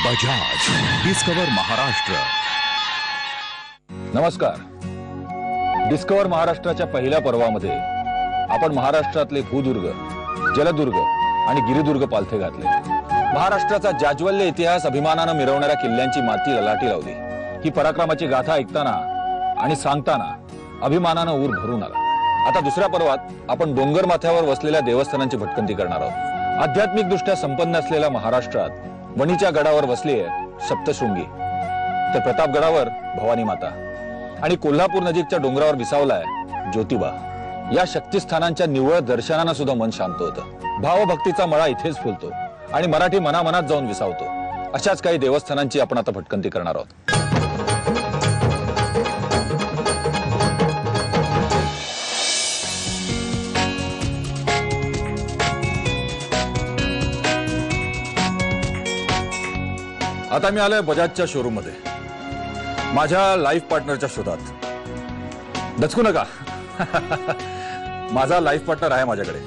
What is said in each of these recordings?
बजाज डिस्कवर महाराष्ट्र. नमस्कार. डिस्कवर महाराष्ट्राच्या पहिल्या पर्वामध्ये आपण महाराष्ट्रातले भूदुर्ग, जलदुर्ग आणि गिरिदुर्ग पालथे घातले. महाराष्ट्राचा जाज्वल्य इतिहास अभिमानानं मिरवणाऱ्या किल्ल्यांची माती ललाटी लावली. ही पराक्रमाची गाथा ऐकताना आणि सांगताना अभिमानानं ऊर भरून आला. आता दुसऱ्या पर्वात आपण डोंगर माथ्यावर वसलेल्या देवस्थानांची भटकंती करणार आहोत. आध्यात्मिक दृष्ट्या संपन्न असलेल्या महाराष्ट्रात वणीच्या गडावर वसली आहे सप्तशृंगी, तर प्रतापगडावर भवानी माता आणि कोल्हापूर नजीकच्या डोंगरावर विसावलाय ज्योतिबा. या शक्तिस्थानांच्या निव्वळ दर्शनानं सुद्धा मन शांत होतं. भावभक्तीचा मळा इथेच फुलतो आणि मराठी मनामनात जाऊन विसावतो. अशाच काही देवस्थानांची आपण आता भटकंती करणार आहोत. आता मी आलोय बजाजच्या शोरूम मध्ये, माझ्या लाईफ पार्टनरच्या शोधात. दचकू नका. माझा लाईफ पार्टनर आहे माझ्याकडे,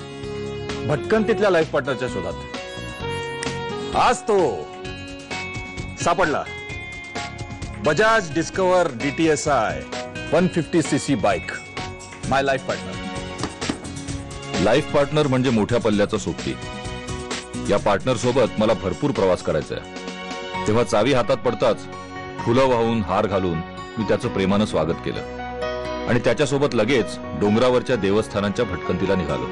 भटकंतीतल्या लाईफ पार्टनरच्या शोधात. आज तो सापडला. बजाज डिस्कवर DTSI 150cc बाईक. माय लाईफ पार्टनर. लाईफ पार्टनर म्हणजे मोठ्या पल्ल्याचा सोबती. या पार्टनर सोबत मला भरपूर प्रवास करायचा आहे. तेव्हा चावी हातात पडताच फुलं वाहून हार घालून मी त्याचं प्रेमानं स्वागत केलं आणि त्याच्यासोबत लगेच डोंगरावरच्या देवस्थानांच्या भटकंतीला निघालो.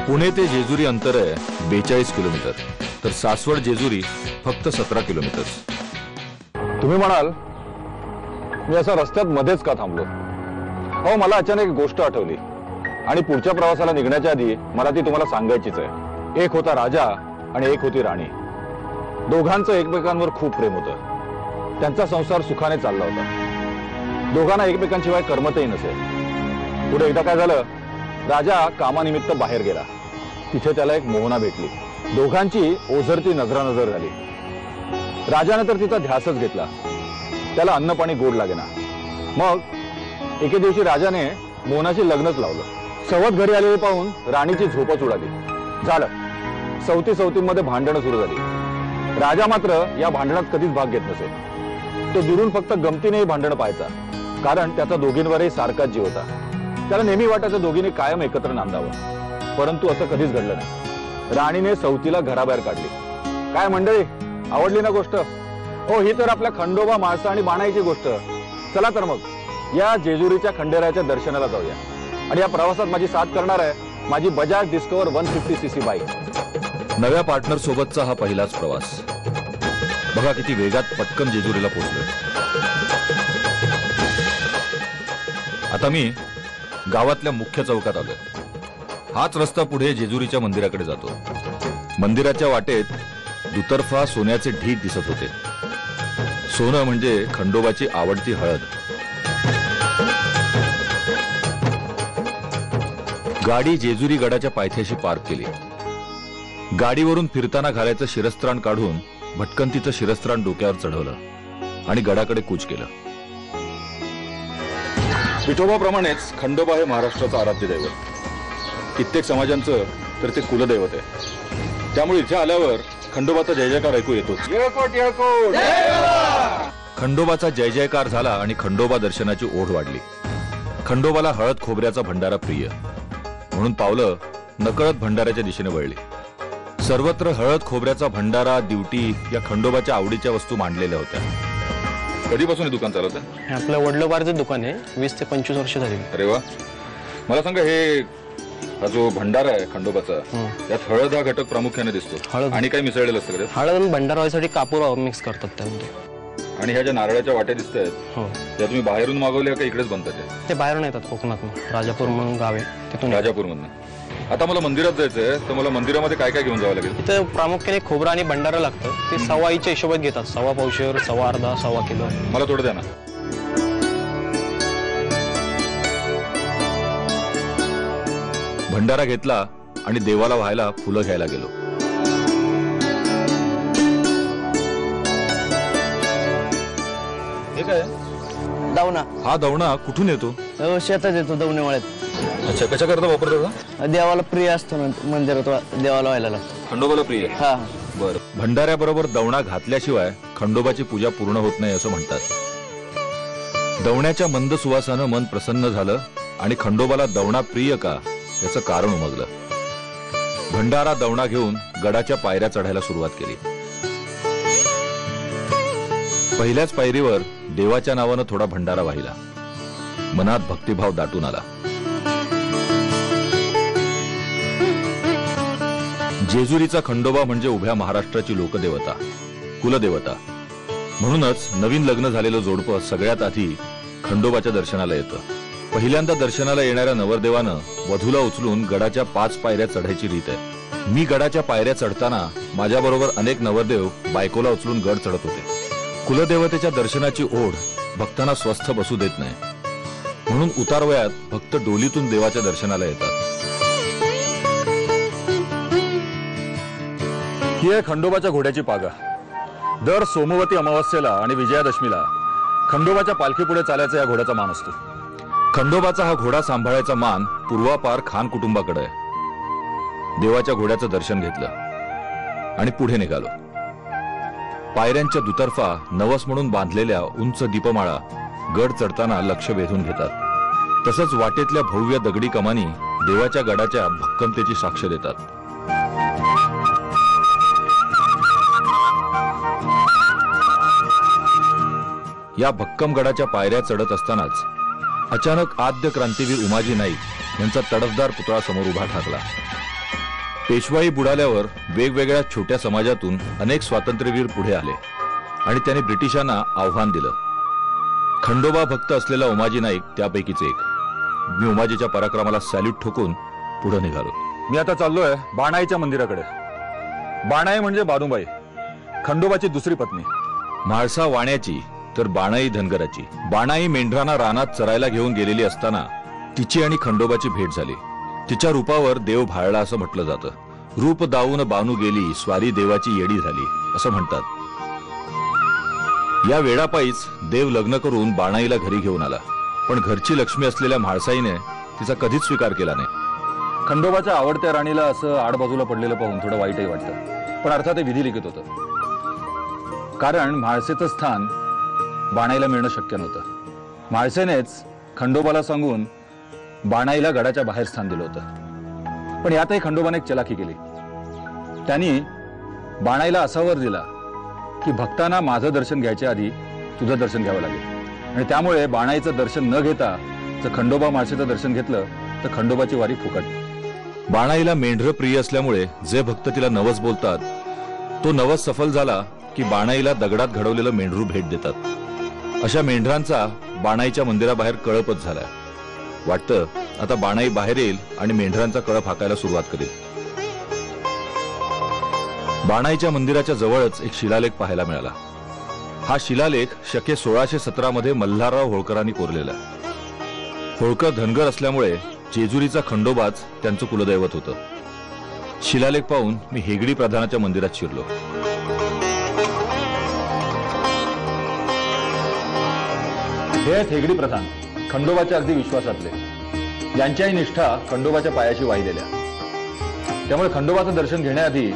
पुणे ते जेजुरी अंतर आहे 42 किलोमीटर, तर सासवड जेजुरी फक्त 17 किलोमीटर. तुम्ही म्हणाल मी असं रस्त्यात मध्येच का थांबलो? हो, मला अचानक एक गोष्ट आठवली आणि पुढच्या प्रवासाला निघण्याच्या आधी मला ती तुम्हाला सांगायचीच आहे. एक होता राजा आणि एक होती राणी. दोघांचं एकमेकांवर खूप प्रेम होतं. त्यांचा संसार सुखाने चालला होता. दोघांना एकमेकांशिवाय करमतही नसे. पुढे एकदा काय झालं, राजा कामानिमित्त बाहेर गेला. तिथे त्याला एक मोहना भेटली. दोघांची ओझरती नजरानजर झाली. राजाने तर तिचा ध्यासच घेतला. त्याला अन्न पाणी गोड लागेना. मग एके दिवशी राजाने मोहनाशी लग्नच लावलं. सवत घरी आलेले पाहून राणीची झोपच उडाली. झालं, सवतीमध्ये भांडणं सुरू झाली. राजा मात्र या भांडणात कधीच भाग घेत नसे. तो दुरून फक्त गमतीनेही भांडण पाहायचा, कारण त्याचा दोघींवरही सारखाच जीव होता. त्याला नेहमी वाटायचं दोघींनी कायम एकत्र नांदावं, परंतु असं कधीच घडलं नाही. राणीने सवतीला घराबाहेर काढली. काय मंडळी, आवडली ना गोष्ट? हो, ही तर आपल्या खंडोबा, माळसा आणि बाणाईची गोष्ट. चला तर मग या जेजुरीच्या खंडेरायाच्या दर्शनाला जाऊया. आणि या प्रवासात माझी साथ करणार आहे माझी बजाज डिस्कवर 150cc बाईक. नव्या पार्टनर सोबतचा हा पहिलाच प्रवास. बघा किती वेगात पटकन जेजुरीला पोहोचलोय. आता मी गावातल्या मुख्य चौकात आलोय. हाच रस्ता पुढे जेजुरीच्या मंदिराकडे जातो. मंदिराच्या वाटेत दुतर्फा सोन्याचे ढीग दिसत होते. सोनं म्हणजे खंडोबाची आवडती हळद. गाडी जेजुरी गडाच्या पायथ्याशी पार्क केली. गाडीवरून फिरताना घालायचं शिरस्त्राण काढून भटकंतीचं शिरस्त्राण डोक्यावर चढवलं आणि गडाकडे कूच केलं. विठोबाप्रमाणेच खंडोबा हे महाराष्ट्राचं आराध्य दैवत. कित्येक समाजांचं तर ते कुलदैवत आहे. त्यामुळे इथे आल्यावर खंडोबाचा जय जयकार ऐकू येतोच. खंडोबाचा जय जयकार झाला आणि खंडोबा दर्शनाची ओढ वाढली. खंडोबाला हळद खोबऱ्याचा भंडारा प्रिय, म्हणून पावलं नकळत भंडाऱ्याच्या दिशेने वळली. सर्वत्र हळद खोबऱ्याचा भंडारा, दिवटी या खंडोबाच्या आवडीच्या वस्तू मांडलेल्या होत्या. कधीपासून हे दुकान चालवतं? आपलं वडलोबारचं दुकान आहे. 20 ते 25 वर्ष झाली. अरे वा. मला सांगा, हे हा जो भंडारा आहे खंडोबाचा, त्यात हळद हा घटक प्रामुख्याने दिसतो. हळद आणि काही मिसळलेलं असतं? हळद आणि भंडारा व्हायसाठी कापूर मिक्स करतात त्यामध्ये. आणि ह्या ज्या नारळाच्या वाट्या दिसत आहेत, हो, त्या तुम्ही बाहेरून मागवल्या का इकडेच बनतात? ते बाहेरून येतात, कोकणातून. राजापूर म्हणून गाव आहे तिथून. राजापूरमधून. आता मला मंदिरात जायचंय, तर मला मंदिरामध्ये काय काय घेऊन जावं लागेल? इथं प्रामुख्याने खोबरं आणि भंडारा लागतं. ते सवाईच्या हिशोबात घेतात. 1.25 पावशेर, 1.25 अर्धा, 1.25 किलो. मला थोडं द्या ना. भंडारा घेतला आणि देवाला व्हायला फुलं घ्यायला गेलो. हे काय? दावणा हा दवणा कुठून येतो? शेतात येतो दवणेवाळ्यात. अच्छा, कशा करता वापरतो? देवाला प्रिय असतो ना मंदिरात देवाला व्हायला लागतो. खंडोबाला प्रिय. हा बर. भंडाऱ्याबरोबर दवणा घातल्याशिवाय खंडोबाची पूजा पूर्ण होत नाही असं म्हणतात. दवण्याच्या मंद सुवासानं मन प्रसन्न झालं आणि खंडोबाला दवणा प्रिय का याचं कारण उमगलं. भंडारा दवणा घेऊन गडाच्या पायऱ्या चढायला सुरुवात केली. पहिल्याच पायरीवर देवाच्या नावानं थोडा भंडारा वाहिला. मनात भक्तिभाव दाटून आला. जेजुरीचा खंडोबा म्हणजे उभ्या महाराष्ट्राची लोकदेवता, कुलदेवता. म्हणूनच नवीन लग्न झालेलं जोडपं सगळ्यात आधी खंडोबाच्या दर्शनाला येतं. पहिल्यांदा दर्शनाला येणाऱ्या नवरदेवानं वधूला उचलून गडाच्या 5 पायऱ्या चढायची रीत आहे. मी गडाच्या पायऱ्या चढताना माझ्याबरोबर अनेक नवरदेव बायकोला उचलून गड चढत होते. कुलदेवतेच्या दर्शनाची ओढ भक्तांना स्वस्थ बसू देत नाही. म्हणून उतारवयात भक्त डोलीतून देवाच्या दर्शनाला येतात. ही आहे खंडोबाच्या घोड्याची पागा. दर सोमवती अमावस्येला आणि विजयादशमीला खंडोबाच्या पालखीपुढे चालायचा या घोड्याचा मान असतो. खंडोबाचा हा घोडा सांभाळायचा मान पूर्वापार खान कुटुंबाकडे आहे. देवाच्या घोड्याचं दर्शन घेतलं आणि पुढे निघालो. पायऱ्यांच्या दुतर्फा नवस म्हणून बांधलेल्या उंच दीपमाळा गड चढताना लक्ष वेधून घेतात. तसंच वाटेतल्या भव्य दगडी कमानी देवाच्या गडाच्या भक्कमतेची साक्ष देतात. या भक्कम गडाच्या पायऱ्या चढत असतानाच अचानक आद्य क्रांतीवीर उमाजी नाईक यांचा तडफदार पुतळा समोर उभा ठाकला. पेशवाई बुडाल्यावर वेगवेगळ्या छोट्या समाजातून अनेक स्वातंत्र्यवीर पुढे आले आणि त्यांनी ब्रिटिशांना आव्हान दिलं. खंडोबा भक्त असलेला उमाजी नाईक त्यापैकीच एक. मी उमाजीच्या पराक्रमाला सॅल्यूट ठोकून पुढे निघालो. मी आता चाललोय बाणाईच्या मंदिराकडे. बाणाई म्हणजे बानुबाई, खंडोबाची दुसरी पत्नी. म्हाळसा वाण्याची तर बाणाई धनगराची. बाणाई मेंढरांना रानात चरायला घेऊन गेलेली असताना तिची आणि खंडोबाची भेट झाली. तिच्या रूपावर देव भाळला असं म्हटलं जातं. रूप दावून बानू गेली, स्वारी देवाची येडी झाली असं म्हणतात. या वेळापायीच देव लग्न करून बाणाईला घरी घेऊन आला. पण घरची लक्ष्मी असलेल्या म्हाळसाईने तिचा कधीच स्वीकार केला नाही. खंडोबाच्या आवडत्या राणीला असं आडबाजूला पडलेलं पाहून थोडं वाईटही वाटतं. पण अर्थात ते विधिलिखित होतं. कारण म्हाळसेचं स्थान बाणाईला मिळणं शक्य नव्हतं. म्हाळसेनेच खंडोबाला सांगून बाणाईला गडाच्या बाहेर स्थान दिलं होतं. पण यातही खंडोबाने एक चलाखी केली. त्यांनी बाणाईला असा वर दिला की भक्तांना माझं दर्शन घ्यायच्या आधी तुझं दर्शन घ्यावं लागेल. आणि त्यामुळे बाणाईचं दर्शन न घेता जर खंडोबा म्हाळसेचं दर्शन घेतलं तर खंडोबाची वारी फुकट. बाणाईला मेंढर प्रिय असल्यामुळे जे भक्त तिला नवस बोलतात तो नवस सफल झाला की बाणाईला दगडात घडवलेलं मेंढरू भेट देतात. अशा मेंढरांचा बाणाईच्या मंदिराबाहेर कळपच झालाय. वाटतं आता बाणाई बाहेर येईल आणि मेंढरांचा कळप हाकायला सुरुवात करेल. बाणाईच्या मंदिराच्या जवळच एक शिलालेख पाहायला मिळाला. हा शिलालेख शके 1617 मध्ये मल्हारराव होळकरांनी कोरलेला. होळकर धनगर असल्यामुळे जेजुरीचा खंडोबाच त्यांचं कुलदैवत होतं. शिलालेख पाहून मी हेगडी प्रधानाच्या मंदिरात शिरलो. हे आहेत हेगडी प्रधान, खंडोबाच्या अगदी विश्वासातले. यांच्याही निष्ठा खंडोबाच्या पायाशी वाहिलेल्या. त्यामुळे खंडोबाचं दर्शन घेण्याआधी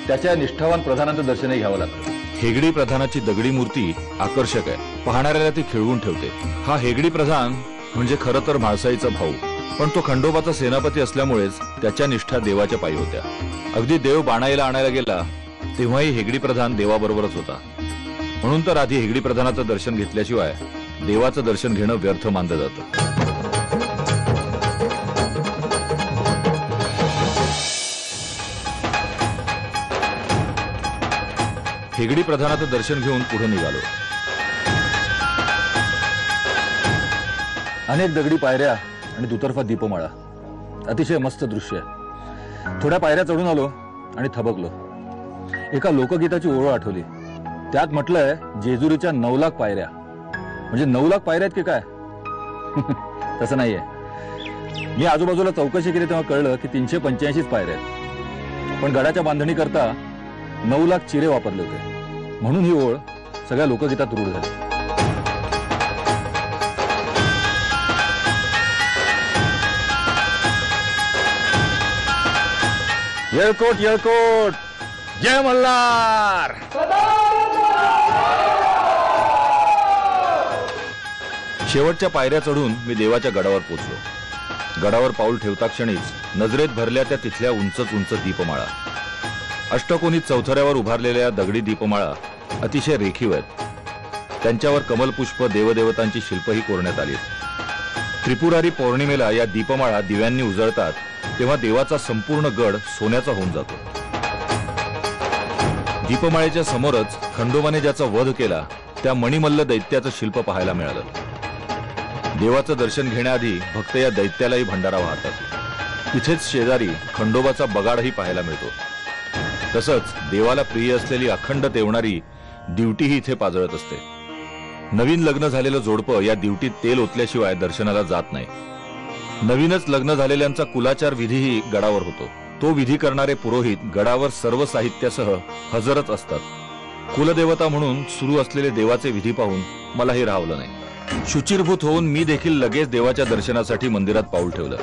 त्याच्या निष्ठावान प्रधानाचं दर्शनही घ्यावं लागतं. हेगडी प्रधानाची दगडी मूर्ती आकर्षक आहे. पाहणाऱ्याला ती खिळवून ठेवते. हा हेगडी प्रधान म्हणजे खरं तर म्हाळसाईचा भाऊ. पण तो खंडोबाचा सेनापती असल्यामुळेच त्याच्या निष्ठा देवाच्या पायी होत्या. अगदी देव बाणाईला आणायला गेला तेव्हाही हेगडी प्रधान देवाबरोबरच होता. म्हणून तर आधी हेगडी प्रधानाचं दर्शन घेतल्याशिवाय देवाचं दर्शन घेणं व्यर्थ मानलं जातं. हेगडी प्रधानाचं दर्शन घेऊन पुढे निघालो. अनेक दगडी पायऱ्या आणि दुतर्फा दीपमाळा. अतिशय मस्त दृश्य. थोड्या पायऱ्या चढून आलो आणि थबकलो. एका लोकगीताची ओळ आठवली. त्यात म्हटलंय जेजुरीच्या 9 लाख पायऱ्या. म्हणजे 9 लाख पायऱ्या आहेत की काय? तसं नाहीये. मी आजूबाजूला चौकशी केली तेव्हा कळलं की 385 पायऱ्या आहेत. पण गडाच्या बांधणी करता 9 लाख चिरे वापरले होते. म्हणून ही ओळ सगळ्या लोकगीतात रूढ झाली. येळकोट येळकोट, जय मल्हार. शेवटच्या पायऱ्या चढून मी देवाच्या गडावर पोचलो. गडावर पाऊल ठेवता क्षणीच नजरेत भरल्या त्या तिथल्या उंच उंच दीपमाळा. अष्टकोनी चौथऱ्यावर उभारलेल्या दगडी दीपमाळा अतिशय रेखीव आहेत. त्यांच्यावर कमलपुष्प देवदेवतांची शिल्पही कोरण्यात आली. त्रिपुरारी पौर्णिमेला या दीपमाळा दिव्यांनी उजळतात तेव्हा देवाचा संपूर्ण गड सोन्याचा होऊन जातो. दीपमाळेच्या समोरच खंडोबाने ज्याचा वध केला त्या मणिमल्ल दैत्याचं शिल्प पाहायला मिळालं. देवाचं दर्शन घेण्याआधी भक्त या दैत्यालाही भंडारा वाहतात. तिथेच शेजारी खंडोबाचा बगाडही पाहायला मिळतो. तसंच देवाला प्रिय असलेली अखंड तेवणारी दिवटीही इथे पाजळत असते. नवीन लग्न झालेलं जोडपं या दिवटीत तेल ओतल्याशिवाय दर्शनाला जात नाही. नवीनच लग्न झालेल्यांचा कुलाचार विधीही गडावर होतो. तो विधी करणारे पुरोहित गडावर सर्व साहित्यासह हजरच असतात. कुलदेवता म्हणून सुरू असलेले देवाचे विधी पाहून मलाही राहवलं नाही. शुचिरभूत होऊन मी देखील लगेच देवाच्या दर्शनासाठी मंदिरात पाऊल ठेवलं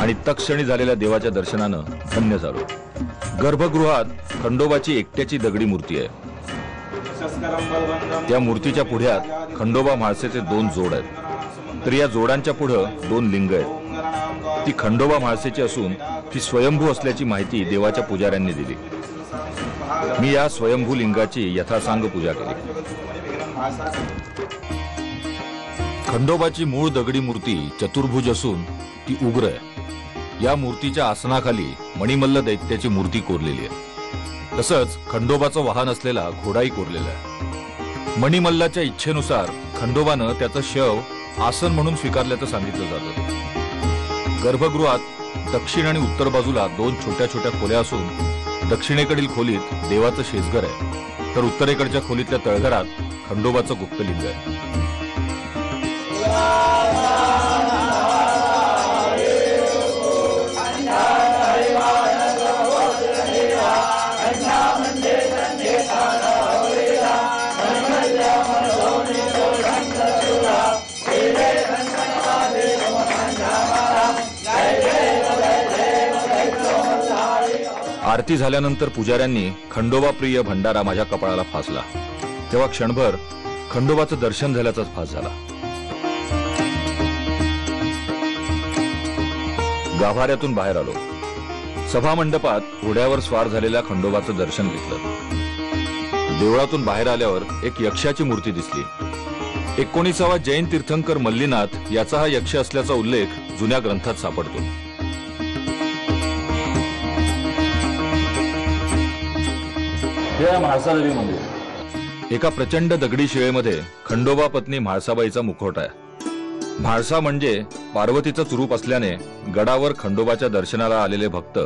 आणि तत्क्षणी झालेल्या देवाच्या दर्शनानं धन्य झालो. गर्भगृहात खंडोबाची एकट्याची दगडी मूर्ती आहे. त्या मूर्तीच्या पुढ्यात खंडोबा म्हाळसेचे 2 जोड आहेत. तर या जोडांच्या पुढं 2 लिंग आहेत. ती खंडोबा म्हाळसेची असून ती स्वयंभू असल्याची माहिती देवाच्या पुजाऱ्यांनी दिली. मी या स्वयंभू लिंगाची यथासांग पूजा केली. खंडोबाची मूळ दगडी मूर्ती चतुर्भुज असून ती उग्र आहे. या मूर्तीच्या आसनाखाली मणिमल्ल दैत्याची मूर्ती कोरलेली आहे. तसंच खंडोबाचं वाहन असलेला घोडाही कोरलेला आहे. मणिमल्लाच्या इच्छेनुसार खंडोबानं त्याचं शव आसन म्हणून स्वीकारल्याचं सांगितलं जातं. गर्भगृहात दक्षिण आणि उत्तर बाजूला 2 छोट्या छोट्या खोल्या असून दक्षिणेकडील खोलीत देवाचं शेजघर आहे तर उत्तरेकडच्या खोलीतल्या तळघरात खंडोबाचं गुप्तलिंग आहे. आरती झाल्यानंतर पुजाऱ्यांनी खंडोबा प्रिय भंडारा माझ्या कपाळाला फासला. तेव्हा क्षणभर खंडोबाचं दर्शन झाल्याचाच भास झाला. गाभाऱ्यातून बाहेर आलो. सभामंडपात घोड्यावर स्वार झालेल्या खंडोबाचं दर्शन घेतलं. देवळातून बाहेर आल्यावर एक यक्षाची मूर्ती दिसली. 19वा जैन तीर्थंकर मल्लीनाथ याचा हा यक्ष असल्याचा उल्लेख जुन्या ग्रंथात सापडतो. म्हाळसादेवी मंदिर. एका प्रचंड दगडी शिळेमध्ये खंडोबा पत्नी म्हाळसाबाईचा मुखवटा आहे. म्हाळसा म्हणजे पार्वतीचं रूप असल्याने गडावर खंडोबाच्या दर्शनाला आलेले भक्त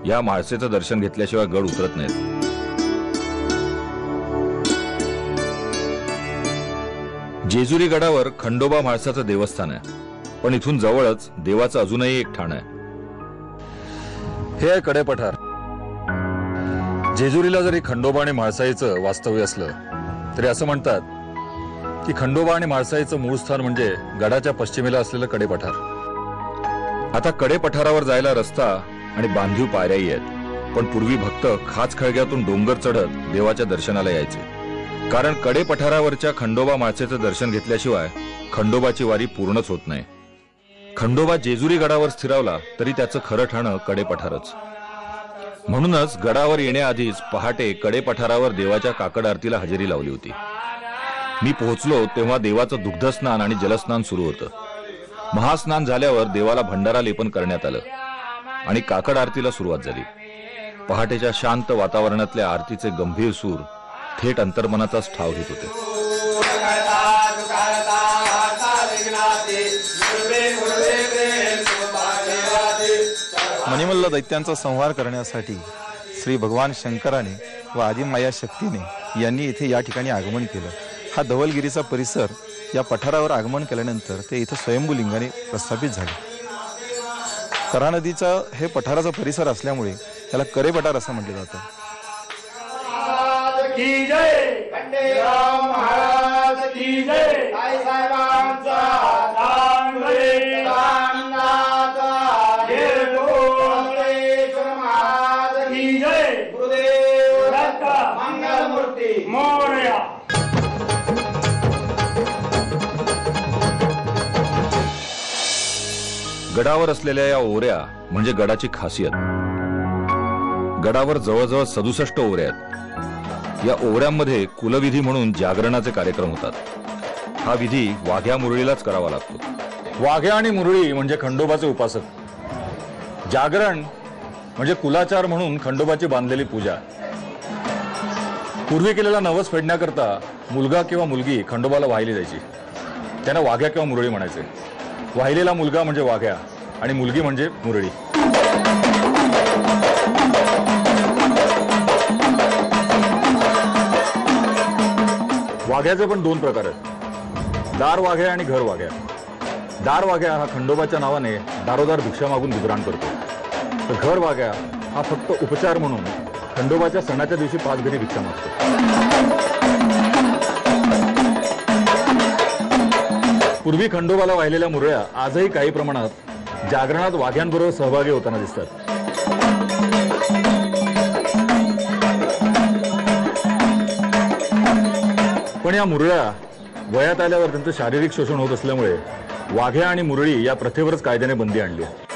या म्हाळसेचं दर्शन घेतल्याशिवाय गड उतरत नाहीत. जेजुरी गडावर खंडोबा म्हाळसाचं देवस्थान आहे. पण इथून जवळच देवाचं अजूनही एक ठाण आहे. हे आहे कडेपठार. जेजुरीला जरी खंडोबा आणि म्हाळसाईचं वास्तव्य असलं तरी असं म्हणतात की खंडोबा आणि म्हाळसाईचं मूळ स्थान म्हणजे गडाच्या पश्चिमेला असलेलं कडेपठार. आता कडेपठारावर जायला रस्ता आणि बांधीव पायऱ्याही आहेत. पण पूर्वी भक्त खाच खळग्यातून डोंगर चढत देवाच्या दर्शनाला यायचे. कारण कडेपठारावरच्या खंडोबा म्हाळसेचं दर्शन घेतल्याशिवाय खंडोबाची वारी पूर्णच होत नाही. खंडोबा जेजुरी गडावर स्थिरावला तरी त्याचं खरं ठाणं कडेपठारच. म्हणूनच गडावर येण्याआधीच पहाटे कडेपठारावर देवाच्या काकड आरतीला हजेरी लावली होती. मी पोहोचलो तेव्हा देवाचं दुग्धस्नान आणि जलस्नान सुरू होतं. महास्नान झाल्यावर देवाला भंडारा लेपन करण्यात आलं आणि काकड आरतीला सुरुवात झाली. पहाटेच्या शांत वातावरणातल्या आरतीचे गंभीर सूर थेट अंतर्मनाचाच ठाव घेत होते. मणिमल्ल दैत्यांचा संहार करण्यासाठी श्री भगवान शंकराने व आदिमाया शक्तीने यांनी इथे या ठिकाणी आगमन केलं. हा धवलगिरीचा परिसर या पठारावर आगमन केल्यानंतर ते इथं स्वयंभू लिंगाने प्रस्थापित झाले. करा नदीचा हे पठाराचा परिसर असल्यामुळे त्याला करे पठार असं म्हटलं जातं. गडावर असलेल्या या ओऱ्या म्हणजे गडाची खासियत. गडावर जवळजवळ 67 ओऱ्या आहेत. या ओऱ्यांमध्ये कुलविधी म्हणून जागरणाचे कार्यक्रम होतात. हा विधी वाघ्या मुरळीलाच करावा लागतो. वाघ्या आणि मुरळी म्हणजे खंडोबाचे उपासक. जागरण म्हणजे कुलाचार म्हणून खंडोबाची बांधलेली पूजा. पूर्वी केलेला नवस फेडण्याकरता मुलगा किंवा मुलगी खंडोबाला वाहिली जायची. त्यांना वाघ्या किंवा मुरळी म्हणायचे. वाहिलेला मुलगा म्हणजे वाघ्या आणि मुलगी म्हणजे मुरळी. वाघ्याचे पण 2 प्रकार आहेत, दार वाघ्या आणि घर वाघ्या. दार वाघ्या हा खंडोबाच्या नावाने दारोदार भिक्षा मागून गुजराण करतो. तर घर वाघ्या हा फक्त उपचार म्हणून खंडोबाच्या सणाच्या दिवशी 5 घरी भिक्षा मागतो. पूर्वी खंडोबाला वाहिलेल्या मुरळ्या आजही काही प्रमाणात जागरणात वाघ्यांबरोबर सहभागी होताना दिसतात. पण या मुरळ्या वयात आल्यावर त्यांचं शारीरिक शोषण होत असल्यामुळे वाघ्या आणि मुरळी या प्रथेवरच कायद्याने बंदी आणली आहे.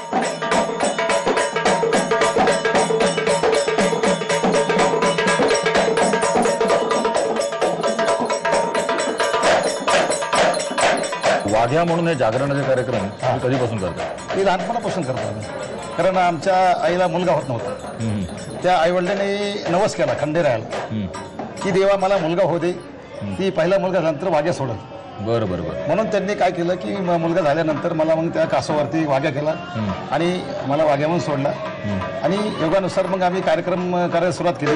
वाघ्या म्हणून हे जागरणाचे कार्यक्रम कधीपासून करतात? मी लहानपणापासून करतो. कारण आमच्या आईला मुलगा होत नव्हता. त्या आईवडिलांनी नवस केला खंडेरायाला की देवा मला मुलगा होऊ दे. ती पहिला मुलगा झाल्यानंतर वाघ्या सोडल. बरं बरं बरं. म्हणून त्यांनी काय केलं की मुलगा झाल्यानंतर मला मग त्या कासोवरती वाघ्या केला आणि मला वाघ्या म्हणून सोडला. आणि योगानुसार मग आम्ही कार्यक्रम करायला सुरुवात केली.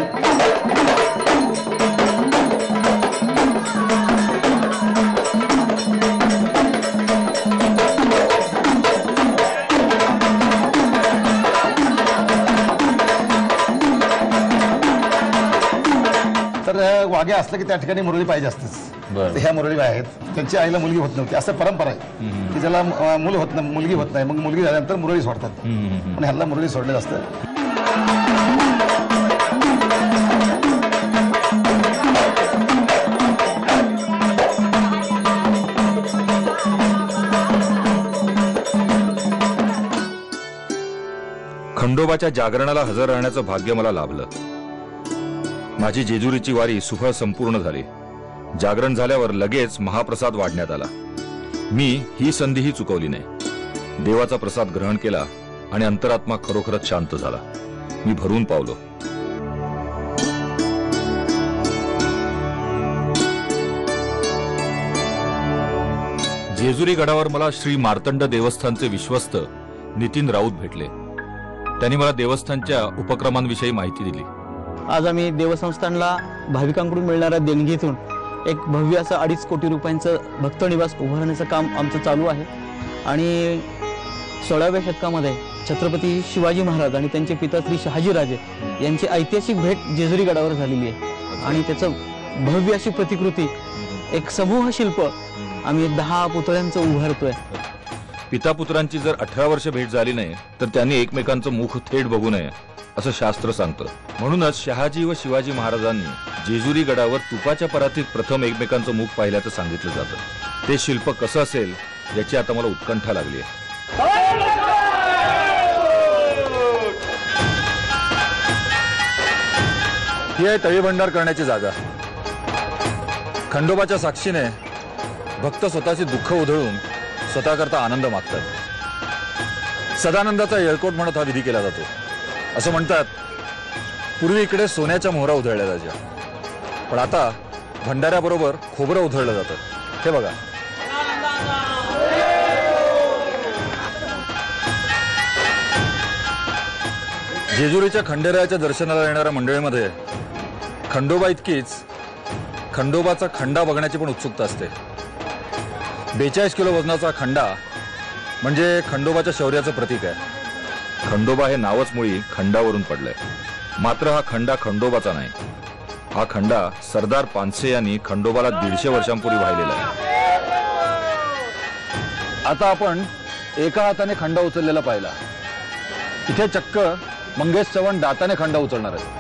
तर वाघ्या असलं की त्या ठिकाणी मुरळी पाहिजे असतेच. तर ह्या मुरळी आहेत. त्यांची आईला मुलगी होत नव्हती असं परंपरा आहे की ज्याला मूल होत नाही, मुलगी होत नाही, मग मुलगी झाल्यानंतर मुरळी सोडतात. पण ह्याला मुरळी सोडलेलं असतं. खंडोबाच्या जागरणाला हजर राहण्याचं भाग्य मला लाभलं. माझी जेजुरीची वारी सुफळ संपूर्ण झाली. जागरण झाल्यावर लगेच महाप्रसाद वाढण्यात आला. मी ही संधीही चुकवली नाही. देवाचा प्रसाद ग्रहण केला आणि अंतरात्मा खरोखरच शांत झाला. मी भरून पावलो. जेजुरी गडावर मला श्री मार्तंड देवस्थानचे विश्वस्त नितीन राऊत भेटले. त्यांनी मला देवस्थानच्या उपक्रमांविषयी माहिती दिली. आज आम्ही देवस्थानला भाविकांकडून मिळणाऱ्या देणगीतून एक भव्य असं 2.5 कोटी रुपयांचं भक्तनिवास उभारण्याचं काम आमचं चालू आहे. आणि 16व्या शतकामध्ये छत्रपती शिवाजी महाराज आणि त्यांचे पिता श्री शहाजीराजे यांची ऐतिहासिक भेट जेजुरी गडावर झालेली आहे. आणि त्याचं भव्य अशी प्रतिकृती, एक समूह शिल्प आम्ही 10 पुतळ्यांचं उभारतोय. पिता पुत्रांची जर 18 वर्ष भेट झाली नाही तर त्यांनी एकमेकांचं मुख थेट बघू नये असं शास्त्र सांगतं. म्हणूनच शहाजी व शिवाजी महाराजांनी जेजुरी गडावर तुपाच्या परातीत प्रथम एकमेकांचं मुख पाहिल्याचं सांगितलं जातं. ते शिल्प कसं असेल याची आता मला उत्कंठा लागली आहे. ही आहे तळीभंडार करण्याची जागा. खंडोबाच्या साक्षीने भक्त स्वतःची दुःख उधळून स्वतःकरता आनंद मागतात. सदानंदाचा येळकोट म्हणत हा विधी केला जातो. असं म्हणतात, पूर्वी इकडे सोन्याच्या मोहरा उधळल्या जायच्या, पण आता भंडाऱ्याबरोबर खोबरं उधळलं जातं. हे बघा. जेजुरीच्या खंडेरायाच्या दर्शनाला येणाऱ्या मंडळीमध्ये खंडोबा इतकीच खंडोबाचा खंडा बघण्याची पण उत्सुकता असते. 42 किलो वजनाचा खंडा म्हणजे खंडोबाच्या शौर्याचं प्रतीक आहे. खंडोबा हे नावच मुळी खंडावरून पडलंय. मात्र हा खंडा खंडोबाचा नाही. हा खंडा सरदार पानसे यांनी खंडोबाला 150 वर्षांपूर्वी वाहिलेला आहे. आता आपण एका हाताने खंडा उचललेला पाहिला. इथे चक्क मंगेश चव्हाण दाताने खंडा उचलणार आहे.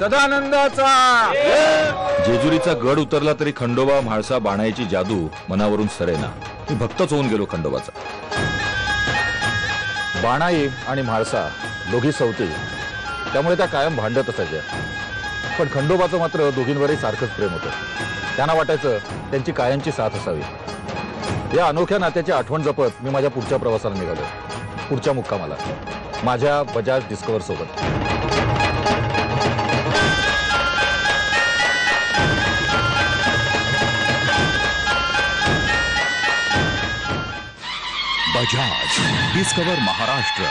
सदानंदाचा जेजुरीचा गड उतरला तरी खंडोबा म्हाळसा बाणाची जादू मनावरून सरेना. मी भक्तच होऊन गेलो खंडोबाचा. बाणाई आणि म्हाळसा दोघी सवती, त्यामुळे त्या कायम भांडत असायच्या. पण खंडोबाचं मात्र दोघींवरही सारखंच प्रेम होतं. त्यांना वाटायचं त्यांची कायमची साथ असावी. या अनोख्या नात्याची आठवण जपत मी माझ्या पुढच्या प्रवासाला निघालो. पुढच्या मुक्कामाला माझ्या बजाज डिस्कवर सोबत. बजाज डिस्कवर महाराष्ट्र.